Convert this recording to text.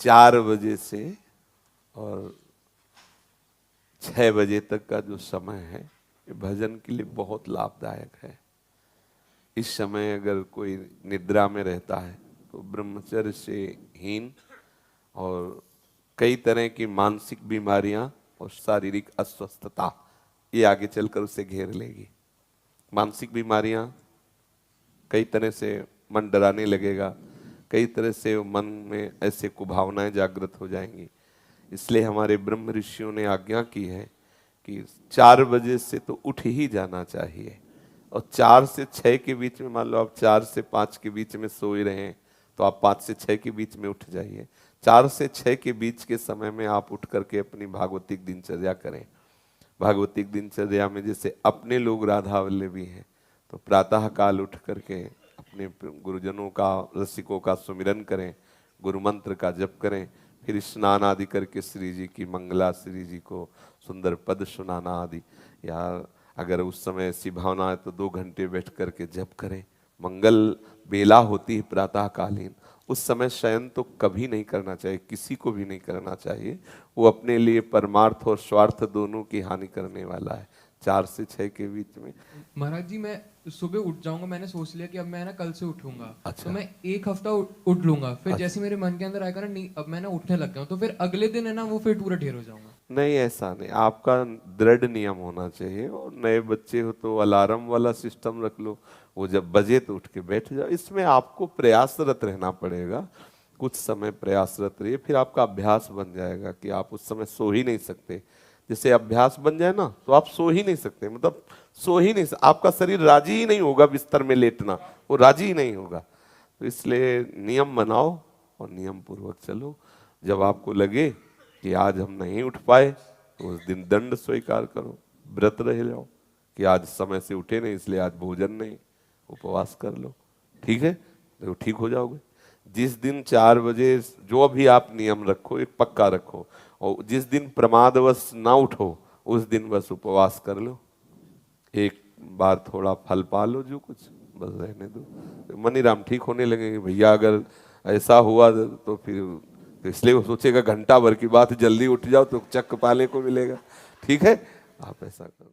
4 बजे से और 6 बजे तक का जो समय है ये भजन के लिए बहुत लाभदायक है। इस समय अगर कोई निद्रा में रहता है तो ब्रह्मचर्य से हीन और कई तरह की मानसिक बीमारियां और शारीरिक अस्वस्थता ये आगे चलकर उसे घेर लेगी। मानसिक बीमारियां, कई तरह से मन डराने लगेगा, कई तरह से मन में ऐसे कुभावनाएं जागृत हो जाएंगी। इसलिए हमारे ब्रह्म ऋषियों ने आज्ञा की है कि 4 बजे से तो उठ ही जाना चाहिए और 4 से 6 के बीच में, मान लो आप 4 से 5 के बीच में सो ही रहे हैं तो आप 5 से 6 के बीच में उठ जाइए। 4 से 6 के बीच के समय में आप उठ करके अपनी भागवतिक दिनचर्या करें। भागवतिक दिनचर्या में जैसे अपने लोग राधा वल्लभी हैं तो प्रातः काल उठ करके अपने गुरुजनों का, रसिकों का सुमिरन करें, गुरु मंत्र का जप करें, फिर स्नान आदि करके श्री जी की मंगला, श्री जी को सुंदर पद सुनाना आदि, या अगर उस समय ऐसी भावना है तो 2 घंटे बैठ करके जप करें। मंगल बेला होती है प्रातः कालीन, उस समय शयन तो कभी नहीं करना चाहिए, किसी को भी नहीं करना चाहिए। वो अपने लिए परमार्थ और स्वार्थ दोनों की हानि करने वाला है। 4 से 6 के बीच में। महाराज जी मैं सुबह उठ जाऊंगा, मैंने सोच लिया कि अब मैं ना कल से उठूंगा। अच्छा। तो मैं 1 हफ्ता उठ लूंगा, फिर अच्छा। जैसे मेरे मन के अंदर आएगा ना, नहीं अब मैं ना उठने लग गया हूँ, तो फिर अगले दिन है ना वो फिर पूरा ढेर हो जाऊंगा। नहीं, ऐसा नहीं, आपका दृढ़ नियम होना चाहिए। और नए बच्चे हो तो अलार्म वाला सिस्टम रख लो, वो जब बजे तो उठ के बैठ जाओ। इसमें आपको प्रयासरत रहना पड़ेगा, कुछ समय प्रयासरत रहिए, फिर आपका अभ्यास बन जाएगा कि आप उस समय सो ही नहीं सकते। जैसे अभ्यास बन जाए ना तो आप सो ही नहीं सकते, मतलब सो ही नहीं आपका शरीर राजी ही नहीं होगा बिस्तर में लेटना, वो राजी ही नहीं होगा। तो इसलिए नियम बनाओ और नियम पूर्वक चलो। जब आपको लगे कि आज हम नहीं उठ पाए तो उस दिन दंड स्वीकार करो, व्रत रह जाओ कि आज समय से उठे नहीं इसलिए आज भोजन नहीं, उपवास कर लो। ठीक है, तो ठीक हो जाओगे। जिस दिन 4 बजे जो भी आप नियम रखो एक पक्का रखो, और जिस दिन प्रमादवश ना उठो उस दिन बस उपवास कर लो, एक बार थोड़ा फल पा लो, जो कुछ बस रहने दो। तो मनीराम ठीक होने लगेंगे। भैया अगर ऐसा हुआ तो फिर तो इसलिए वो सोचेगा घंटा भर की बात, जल्दी उठ जाओ तो चक्क पाले को मिलेगा। ठीक है, आप ऐसा करो।